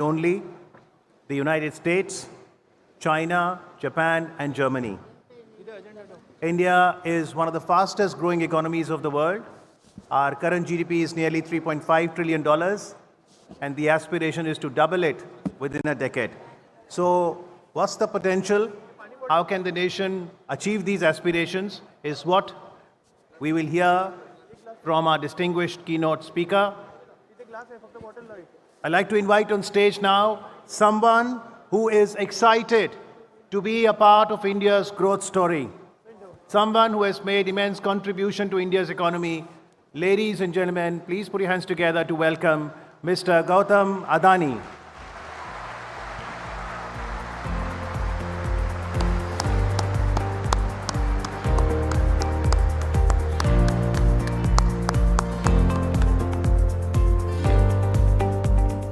only the United States, China, Japan, and Germany. India is one of the fastest growing economies of the world. Our current GDP is nearly $3.5 trillion, and the aspiration is to double it within a decade. So, what's the potential? How can the nation achieve these aspirations is what we will hear from our distinguished keynote speaker. I'd like to invite on stage now someone who is excited to be a part of India's growth story. Someone who has made immense contribution to India's economy. Ladies and gentlemen, please put your hands together to welcome Mr. Gautam Adani.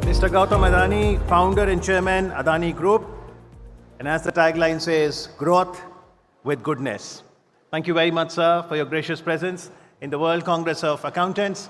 Mr. Gautam Adani, founder and chairman, Adani Group, and as the tagline says, growth with goodness. Thank you very much, sir, for your gracious presence in the World Congress of Accountants.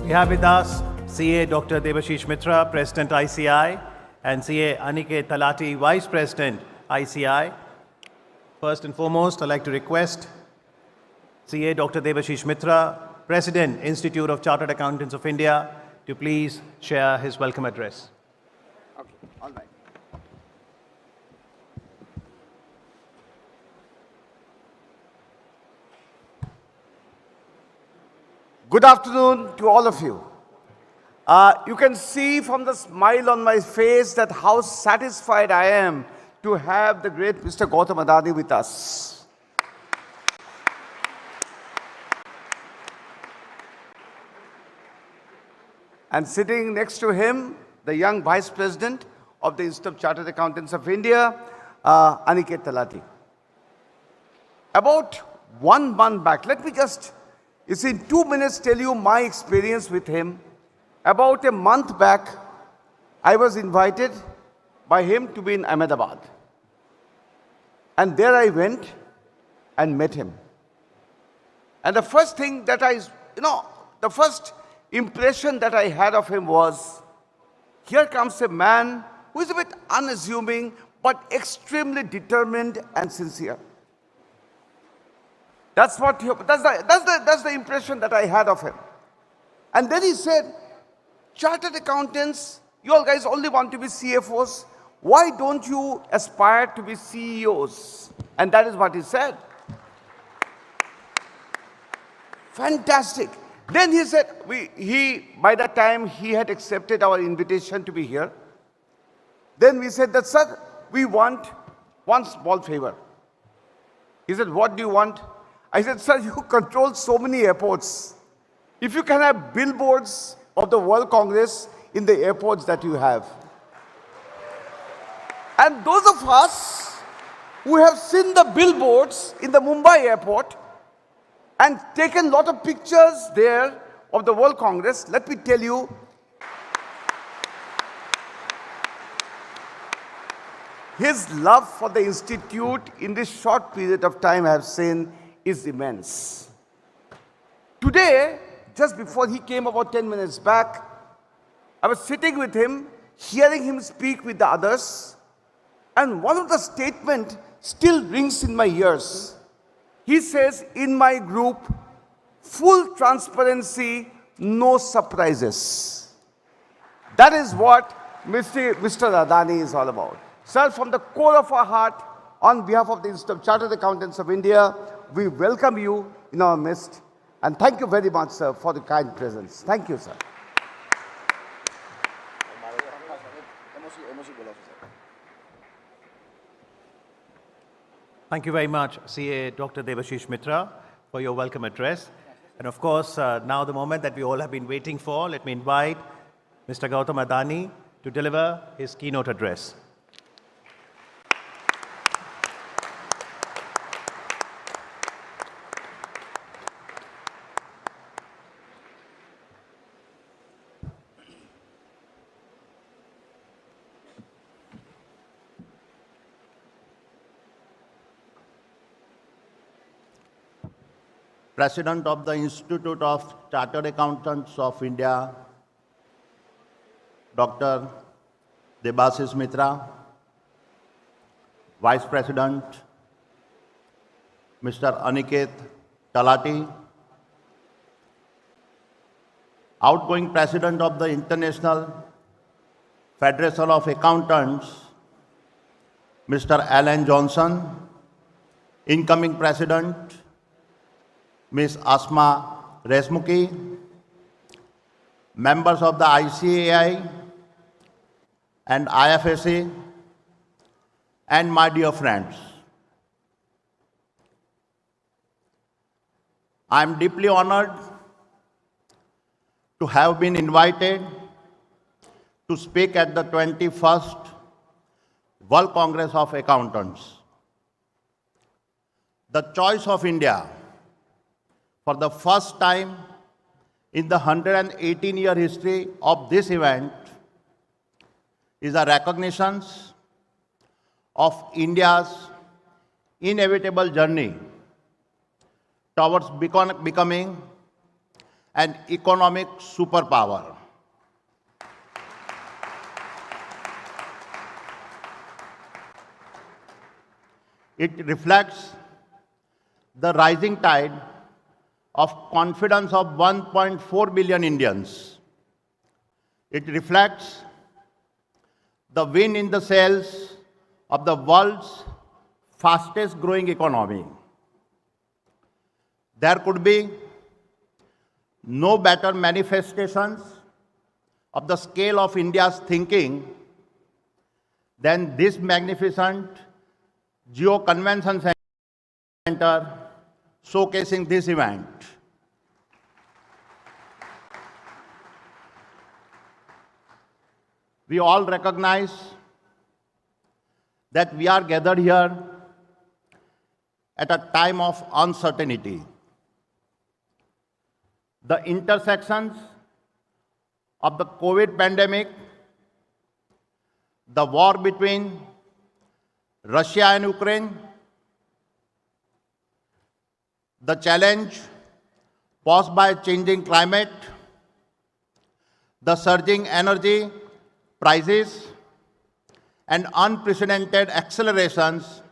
We have with us CA Dr. Debashish Mitra, President ICI, and CA Aniket Talati, Vice President ICI. First and foremost, I'd like to request CA Dr. Debashish Mitra, President, Institute of Chartered Accountants of India, to please share his welcome address. Okay, all right. Good afternoon to all of you. You can see from the smile on my face that how satisfied I am to have the great Mr. Gautam Adani with us. And sitting next to him, the young Vice President of the Institute of Chartered Accountants of India, Aniket Talati. About 1 month back, let me just, in 2 minutes, tell you my experience with him. About a month back, I was invited by him to be in Ahmedabad. And there I went and met him. And the first thing that the first impression that I had of him was, here comes a man who is a bit unassuming, but extremely determined and sincere. That's the impression that I had of him. And then he said, Chartered accountants, you all guys only want to be CFOs. Why don't you aspire to be CEOs? And that is what he said. Fantastic. Then he said, by that time, he had accepted our invitation to be here. Then we said that, sir, we want one small favor. He said, what do you want? I said, sir, you control so many airports. If you can have billboards of the World Congress in the airports that you have. And those of us who have seen the billboards in the Mumbai airport and taken a lot of pictures there of the World Congress, let me tell you, his love for the Institute in this short period of time I have seen is immense. Today, just before he came about 10 minutes back, I was sitting with him, hearing him speak with the others, and one of the statements still rings in my ears. He says, in my group, full transparency, no surprises. That is what Mr. Adani is all about. Sir, from the core of our heart, on behalf of the Institute of Chartered Accountants of India, we welcome you in our midst. And thank you very much, sir, for the kind presence. Thank you, sir. Thank you very much, CA Dr. Debashish Mitra, for your welcome address. And of course, now the moment that we all have been waiting for, let me invite Mr. Gautam Adani to deliver his keynote address. President of the Institute of Chartered Accountants of India, Dr. Debashish Mitra, Vice President, Mr. Aniket Talati, outgoing President of the International Federation of Accountants, Mr. Alan Johnson, incoming President, Ms. Asma Resmuki, members of the ICAI and IFSC, and my dear friends. I am deeply honored to have been invited to speak at the 21st World Congress of Accountants. The choice of India for the first time in the 118-year history of this event is a recognition of India's inevitable journey towards becoming an economic superpower. It reflects the rising tide of confidence of 1.4 billion Indians. It reflects the wind in the sails of the world's fastest growing economy. There could be no better manifestations of the scale of India's thinking than this magnificent Geo Convention Center showcasing this event. We all recognize that we are gathered here at a time of uncertainty. The intersections of the COVID pandemic, the war between Russia and Ukraine, the challenge posed by changing climate, the surging energy prices, and unprecedented accelerations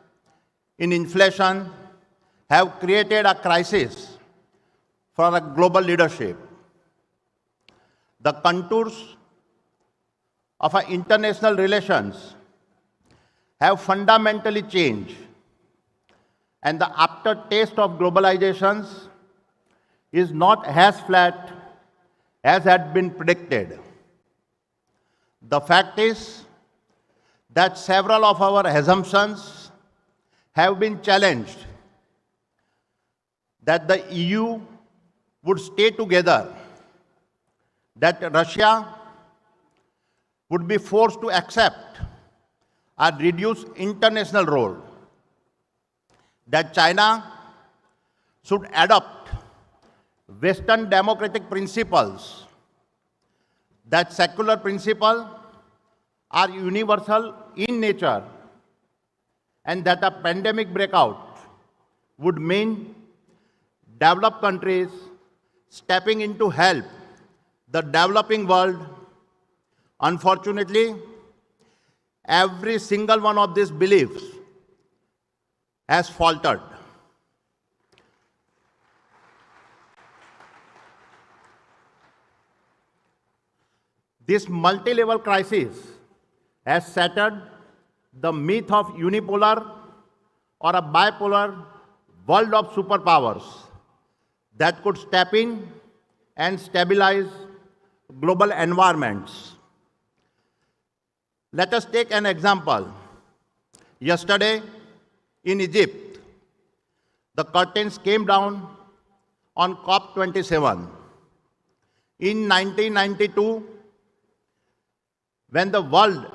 in inflation have created a crisis for our global leadership. The contours of our international relations have fundamentally changed, and the aftertaste of globalization is not as flat as had been predicted. The fact is that several of our assumptions have been challenged, that the EU would stay together, that Russia would be forced to accept a reduced international role, that China should adopt Western democratic principles, that secular principles are universal in nature, and that a pandemic breakout would mean developed countries stepping in to help the developing world. Unfortunately, every single one of these beliefs has faltered. This multi-level crisis has shattered the myth of unipolar or a bipolar world of superpowers that could step in and stabilize global environments. Let us take an example. Yesterday in Egypt, the curtains came down on COP27. In 1992, when the world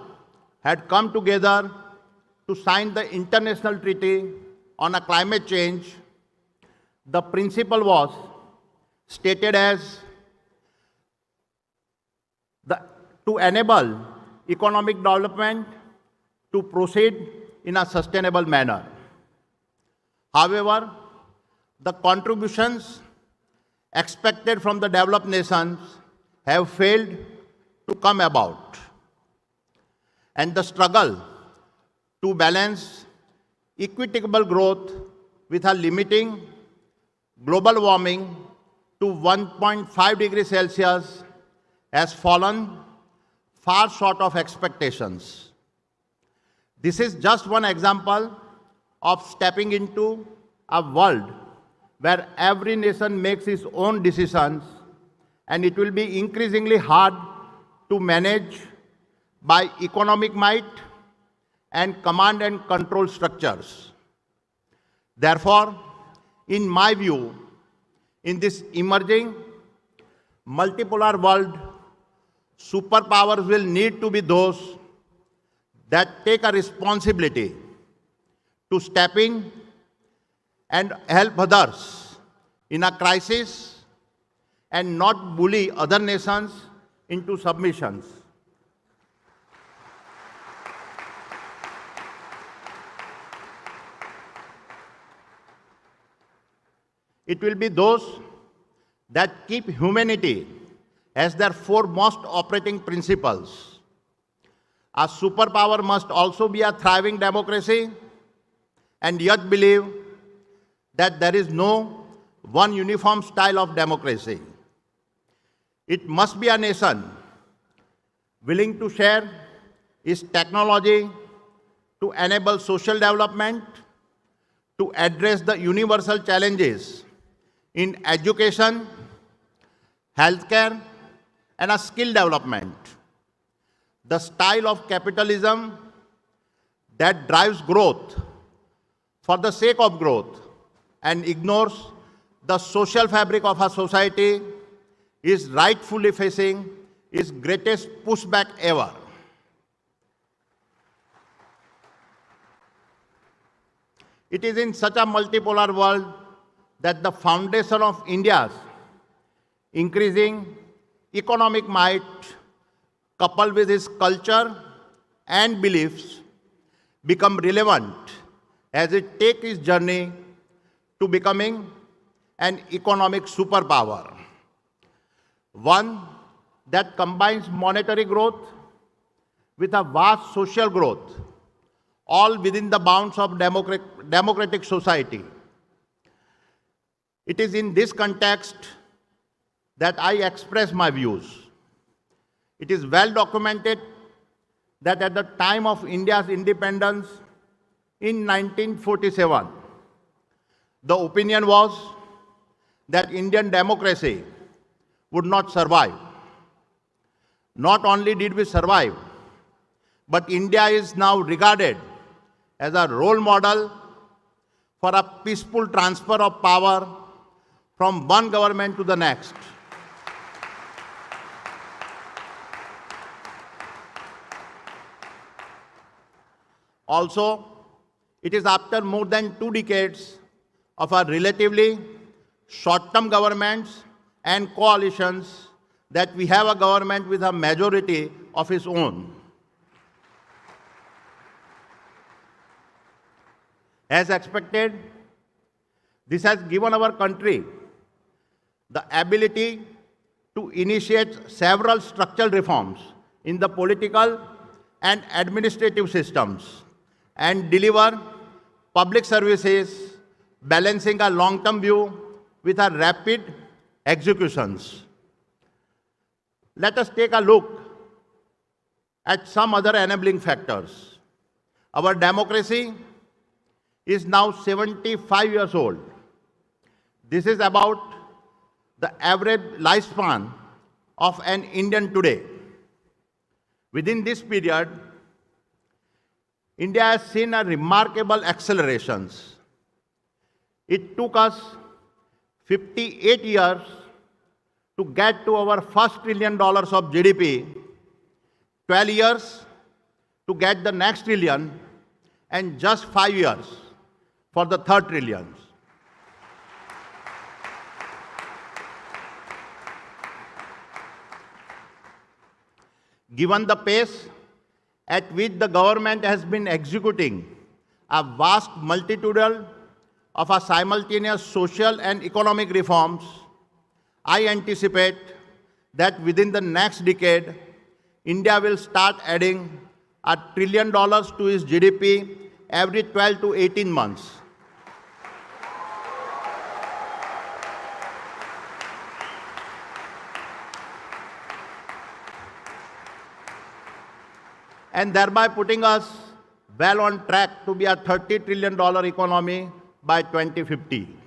had come together to sign the international treaty on a climate change, the principle was stated as to enable economic development to proceed in a sustainable manner. However, the contributions expected from the developed nations have failed to come about. And the struggle to balance equitable growth with a limiting global warming to 1.5 degrees Celsius has fallen far short of expectations. This is just one example of stepping into a world where every nation makes its own decisions, and it will be increasingly hard to manage by economic might and command and control structures. Therefore, in my view, in this emerging multipolar world, superpowers will need to be those that take a responsibility to step in and help others in a crisis and not bully other nations into submissions. It will be those that keep humanity as their foremost operating principles. A superpower must also be a thriving democracy and yet believe that there is no one uniform style of democracy. It must be a nation willing to share its technology to enable social development, to address the universal challenges in education, healthcare, and a skill development. The style of capitalism that drives growth for the sake of growth and ignores the social fabric of a society is rightfully facing its greatest pushback ever. It is in such a multipolar world that the foundation of India's increasing economic might, coupled with its culture and beliefs, become relevant as it takes its journey to becoming an economic superpower. One that combines monetary growth with a vast social growth, all within the bounds of democratic society. It is in this context that I express my views. It is well documented that at the time of India's independence in 1947, the opinion was that Indian democracy would not survive. Not only did we survive, but India is now regarded as a role model for a peaceful transfer of power from one government to the next. Also, it is after more than 2 decades of our relatively short-term governments and coalitions that we have a government with a majority of its own. As expected, this has given our country the ability to initiate several structural reforms in the political and administrative systems and deliver public services, balancing a long-term view with a rapid executions. Let us take a look at some other enabling factors. Our democracy is now 75 years old. This is about the average lifespan of an Indian today. Within this period, India has seen a remarkable accelerations. It took us 58 years to get to our first $1 trillion of GDP, 12 years to get the next trillion, and just 5 years for the third trillion. Given the pace at which the government has been executing a vast multitude of a simultaneous social and economic reforms, I anticipate that within the next decade, India will start adding $1 trillion to its GDP every 12 to 18 months. And thereby putting us well on track to be a $30 trillion economy by 2050.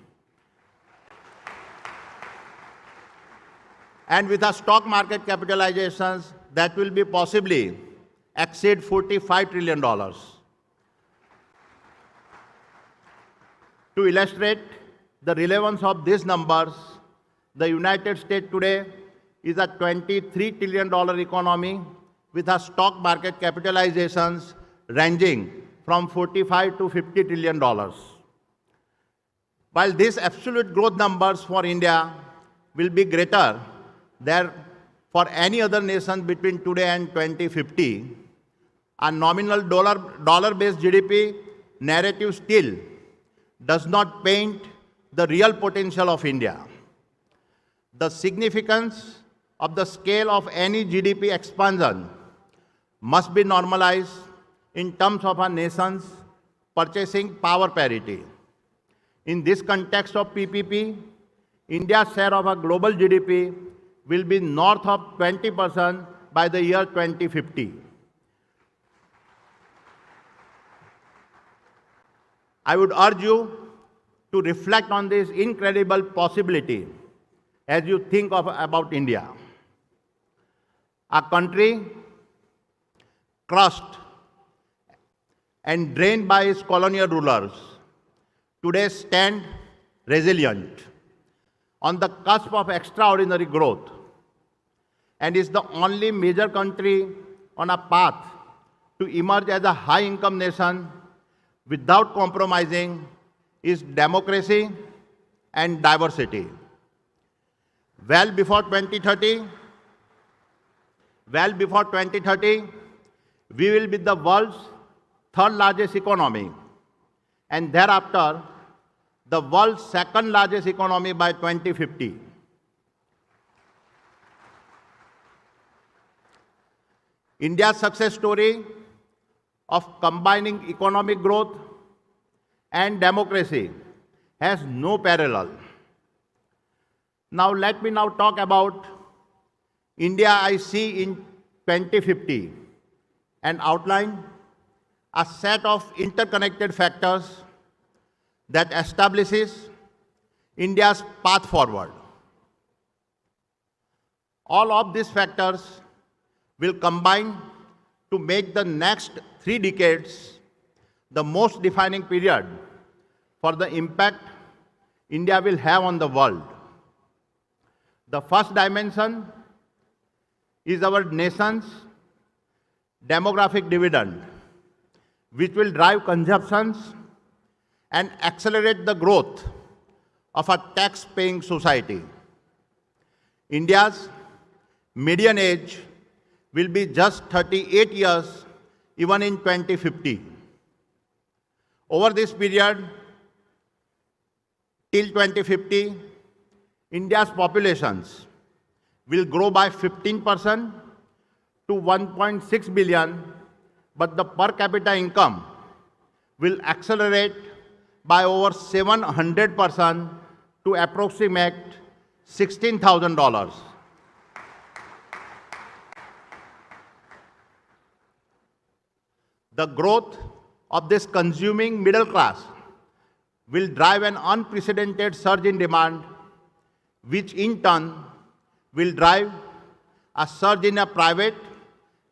And with our stock market capitalizations, that will be possibly exceed $45 trillion. To illustrate the relevance of these numbers, the United States today is a $23 trillion economy with our stock market capitalizations ranging from $45 to $50 trillion. While these absolute growth numbers for India will be greater than for any other nation between today and 2050, a nominal dollar-based GDP narrative still does not paint the real potential of India. The significance of the scale of any GDP expansion must be normalized in terms of a nation's purchasing power parity. In this context of PPP, India's share of a global GDP will be north of 20% by the year 2050. I would urge you to reflect on this incredible possibility as you think about India. A country crushed and drained by its colonial rulers today stand resilient on the cusp of extraordinary growth and is the only major country on a path to emerge as a high-income nation without compromising its democracy and diversity. Well before 2030, we will be the world's third largest economy and thereafter the world's second largest economy by 2050. India's success story of combining economic growth and democracy has no parallel. Now let me talk about India I see in 2050 and outline a set of interconnected factors that establishes India's path forward. All of these factors will combine to make the next 3 decades the most defining period for the impact India will have on the world. The first dimension is our nation's demographic dividend, which will drive consumptions and accelerate the growth of a tax-paying society. India's median age will be just 38 years even in 2050. Over this period, till 2050, India's populations will grow by 15% to 1.6 billion, but the per capita income will accelerate by over 700% to approximate $16,000. The growth of this consuming middle class will drive an unprecedented surge in demand, which in turn will drive a surge in a private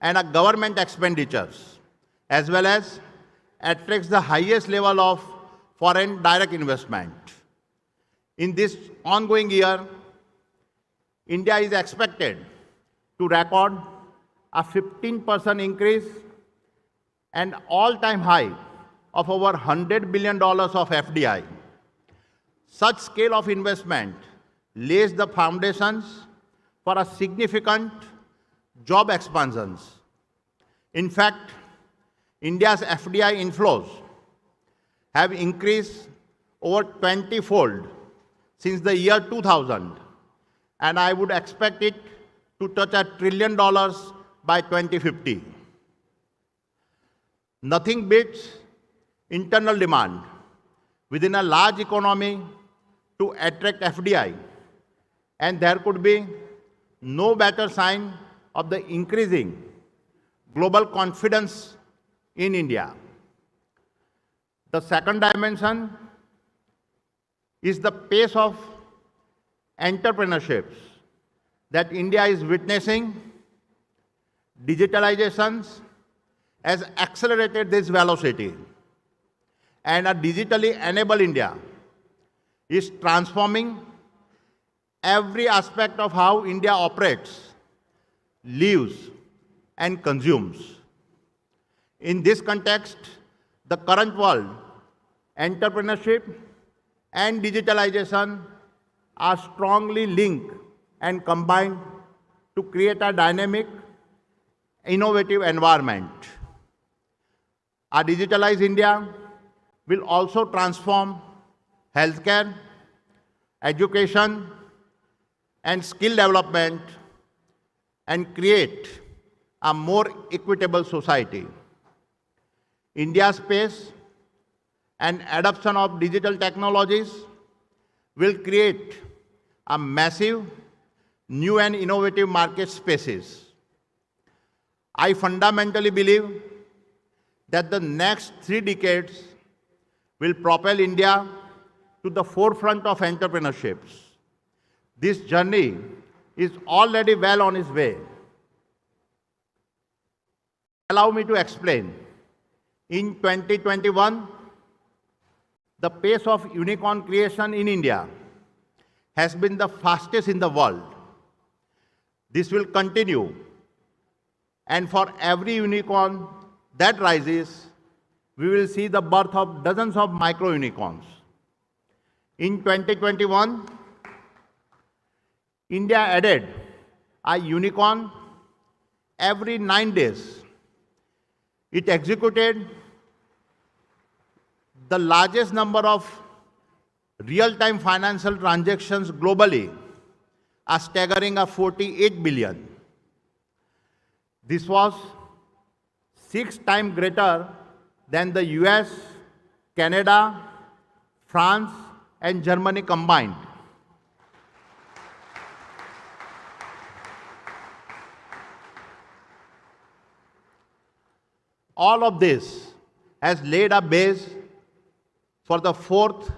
and a government expenditures, as well as attracts the highest level of foreign direct investment. In this ongoing year, India is expected to record a 15% increase and all-time high of over $100 billion of FDI. Such scale of investment lays the foundations for a significant job expansions. In fact, India's FDI inflows have increased over 20-fold since the year 2000 and I would expect it to touch $1 trillion by 2050. Nothing beats internal demand within a large economy to attract FDI, and there could be no better sign of the increasing global confidence in India. The second dimension is the pace of entrepreneurships that India is witnessing. Digitalization has accelerated this velocity, and a digitally enabled India is transforming every aspect of how India operates, lives, and consumes. In this context, the current world, entrepreneurship and digitalization are strongly linked and combined to create a dynamic, innovative environment. A digitalized India will also transform healthcare, education, and skill development and create a more equitable society. India's pace and adoption of digital technologies will create a massive new and innovative market spaces. I fundamentally believe that the next 3 decades will propel India to the forefront of entrepreneurships. This journey is already well on its way. Allow me to explain. In 2021, the pace of unicorn creation in India has been the fastest in the world. This will continue, and for every unicorn that rises, we will see the birth of dozens of micro-unicorns. In 2021, India added a unicorn every 9 days. It executed the largest number of real-time financial transactions globally, a staggering 48 billion. This was 6 times greater than the US, Canada, France, and Germany combined. All of this has laid a base for the 4th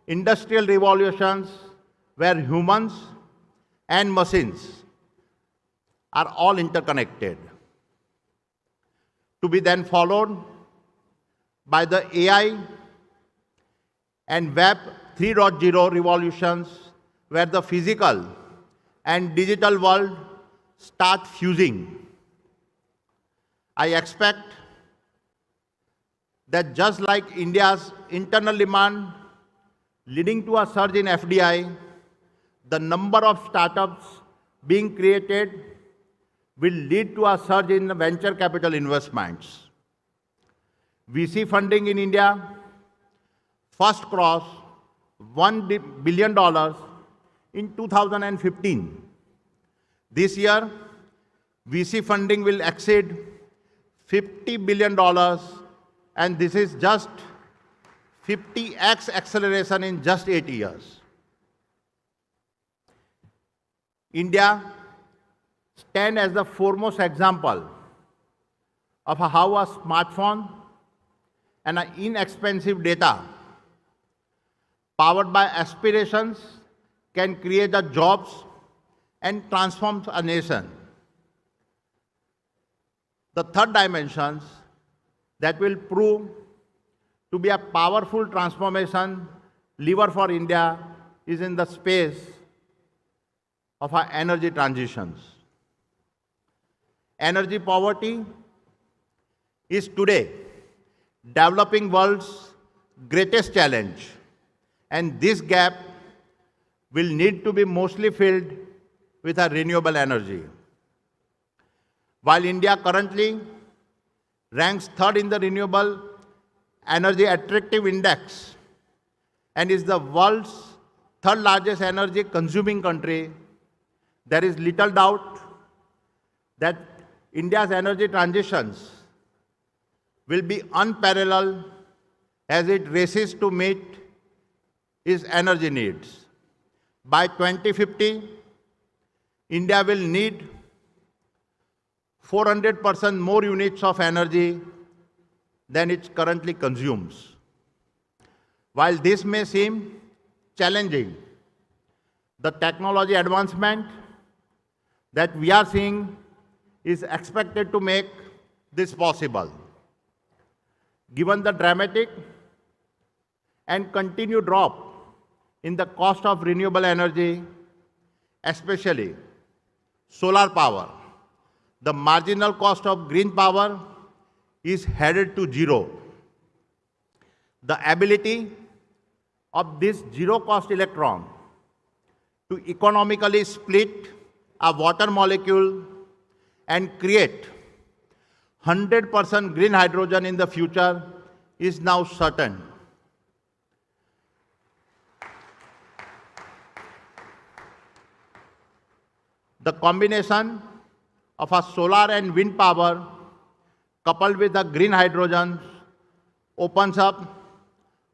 industrial revolutions, where humans and machines are all interconnected, to be then followed by the AI and Web 3.0 revolutions, where the physical and digital world start fusing. I expect that just like India's internal demand leading to a surge in FDI, the number of startups being created will lead to a surge in venture capital investments. VC funding in India first crossed $1 billion in 2015. This year, VC funding will exceed $50 billion, and this is just 50x acceleration in just 8 years. India stands as the foremost example of how a smartphone and an inexpensive data powered by aspirations can create the jobs and transform a nation. The third dimension that will prove to be a powerful transformation lever for India is in the space of our energy transitions. Energy poverty is today developing world's greatest challenge, and this gap will need to be mostly filled with a renewable energy. While India currently ranks 3rd in the renewable energy attractive index and is the world's 3rd largest energy consuming country, there is little doubt that India's energy transitions will be unparalleled as it races to meet its energy needs. By 2050, India will need 400% more units of energy than it currently consumes. While this may seem challenging, the technology advancement that we are seeing is expected to make this possible. Given the dramatic and continued drop in the cost of renewable energy, especially solar power, the marginal cost of green power is headed to zero. The ability of this zero-cost electron to economically split a water molecule and create 100% green hydrogen in the future is now certain. The combination of a solar and wind power coupled with the green hydrogen opens up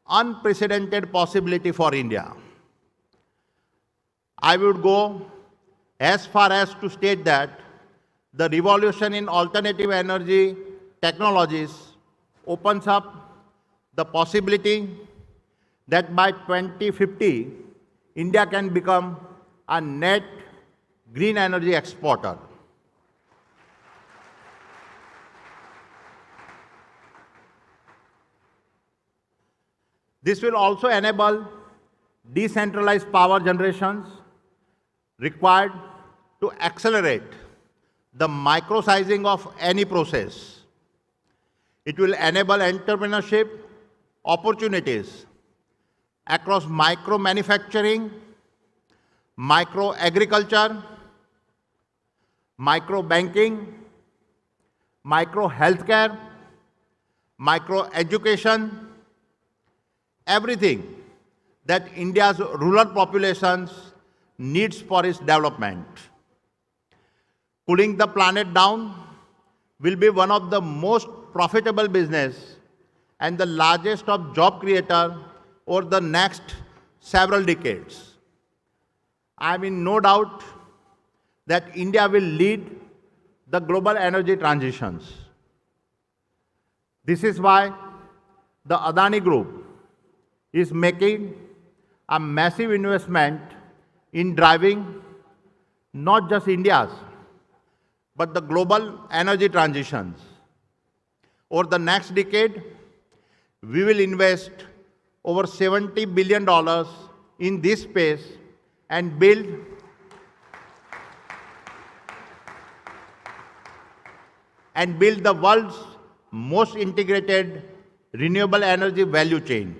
unprecedented possibility for India. I would go as far as to state that the revolution in alternative energy technologies opens up the possibility that by 2050, India can become a net green energy exporter. This will also enable decentralized power generations required to accelerate the micro-sizing of any process. It will enable entrepreneurship opportunities across micro-manufacturing, micro-agriculture, micro-banking, micro-healthcare, micro-education, everything that India's rural populations needs for its development. Cooling the planet down will be one of the most profitable business and the largest of job creator over the next several decades. I am in no doubt that India will lead the global energy transitions. This is why the Adani Group is making a massive investment in driving not just India's, but the global energy transitions. Over the next decade, we will invest over $70 billion in this space and build the world's most integrated renewable energy value chain.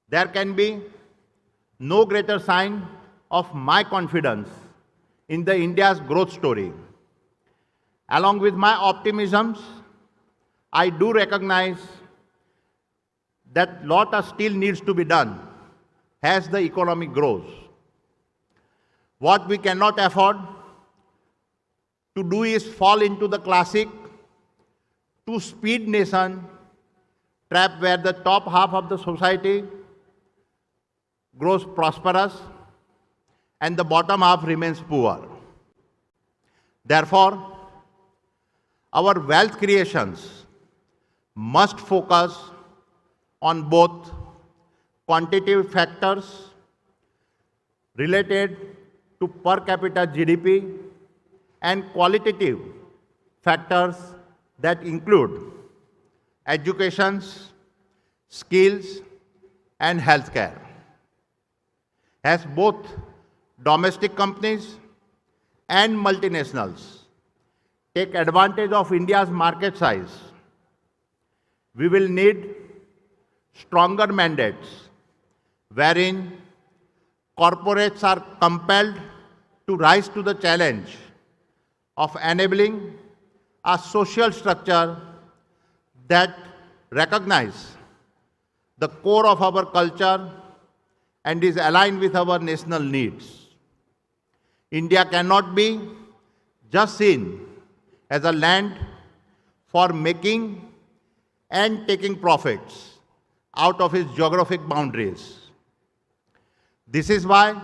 There can be no greater sign of my confidence in the India's growth story. Along with my optimisms, I do recognize that lot still needs to be done as the economy grows. What we cannot afford to do is fall into the classic two-speed nation trap where the top half of the society grows prosperous and the bottom half remains poor. Therefore, our wealth creations must focus on both quantitative factors related to per capita GDP and qualitative factors that include education, skills, and healthcare. As both domestic companies and multinationals take advantage of India's market size, we will need stronger mandates wherein corporates are compelled to rise to the challenge of enabling a social structure that recognizes the core of our culture and is aligned with our national needs. India cannot be just seen as a land for making and taking profits out of its geographic boundaries. This is why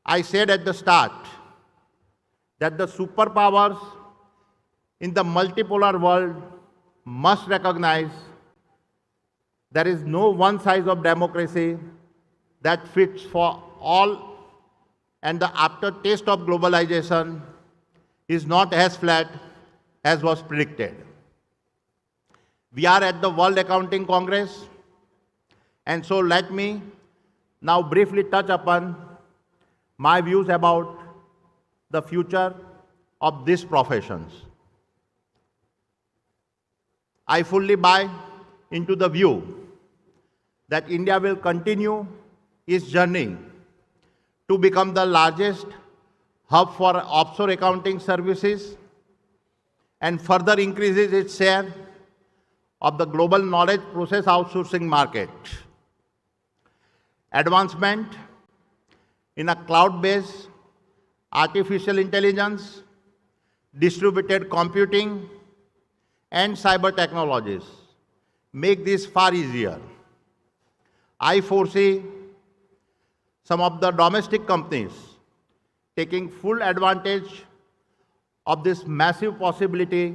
I said at the start that the superpowers in the multipolar world must recognize there is no one size of democracy that fits for all, and the aftertaste of globalization is not as flat as was predicted. We are at the World Accounting Congress, and so let me now briefly touch upon my views about the future of these professions. I fully buy into the view that India will continue its journey to become the largest hub for offshore accounting services and further increases its share of the global knowledge process outsourcing market. Advancement in a cloud-based artificial intelligence, distributed computing, and cyber technologies make this far easier. I foresee some of the domestic companies taking full advantage of this massive possibility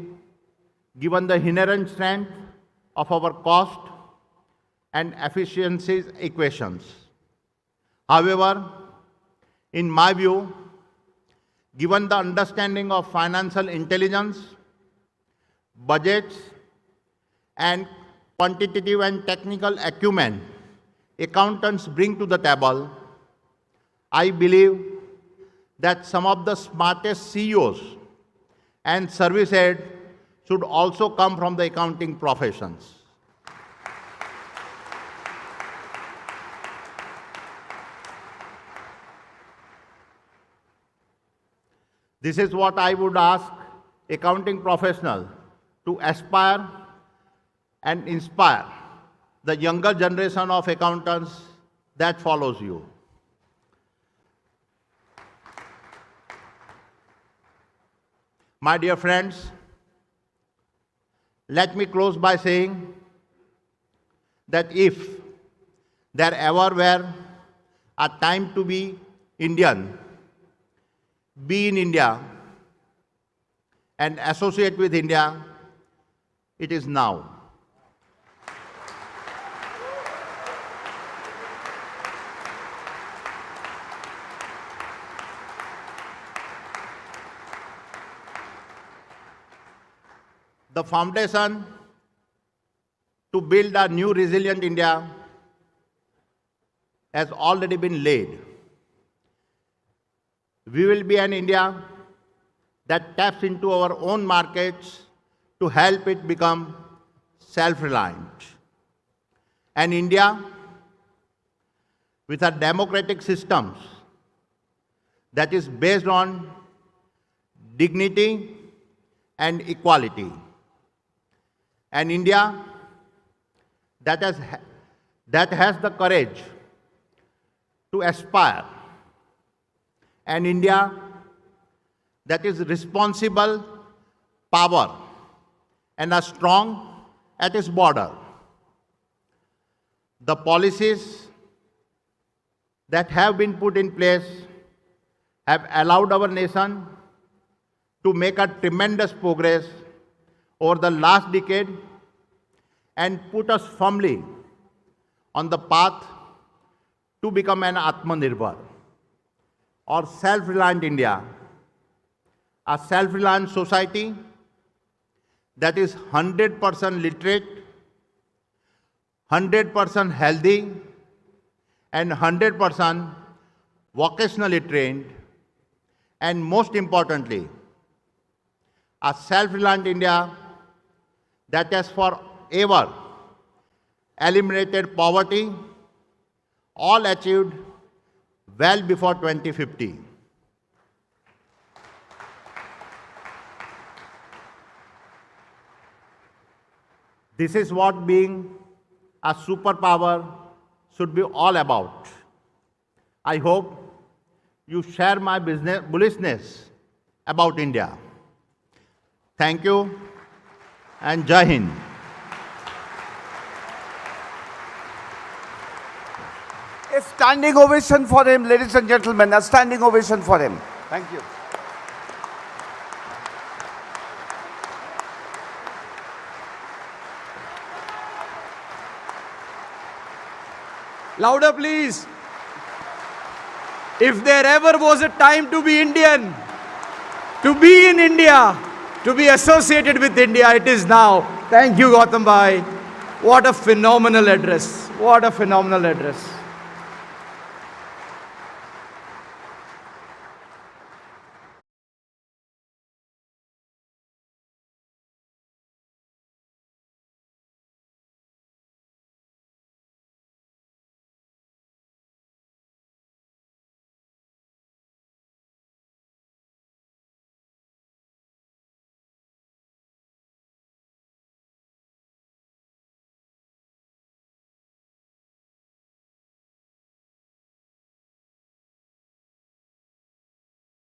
given the inherent strength of our cost and efficiencies equations. However, in my view, given the understanding of financial intelligence, budgets, and quantitative and technical acumen accountants bring to the table, I believe that some of the smartest CEOs and service heads should also come from the accounting professions. This is what I would ask accounting professionals to aspire and inspire the younger generation of accountants that follows you. My dear friends, let me close by saying that if there ever were a time to be Indian, be in India, and associate with India, it is now. The foundation to build a new resilient India has already been laid. We will be an India that taps into our own markets to help it become self-reliant. An India with a democratic systems that is based on dignity and equality. An India that has the courage to aspire. An India that is responsible power and are strong at its border. The policies that have been put in place have allowed our nation to make a tremendous progress over the last decade and put us firmly on the path to become an Atmanirbhar or self-reliant India, a self-reliant society that is 100% literate, 100% healthy, and 100% vocationally trained, and most importantly, a self-reliant India that has forever eliminated poverty, all achieved well before 2050. This is what being a superpower should be all about. I hope you share my bullishness about India. Thank you and Jai Hind. A standing ovation for him, ladies and gentlemen. A standing ovation for him. Thank you. Louder, please. If there ever was a time to be Indian, to be in India, to be associated with India, it is now. Thank you, Gautam Bhai. What a phenomenal address. What a phenomenal address.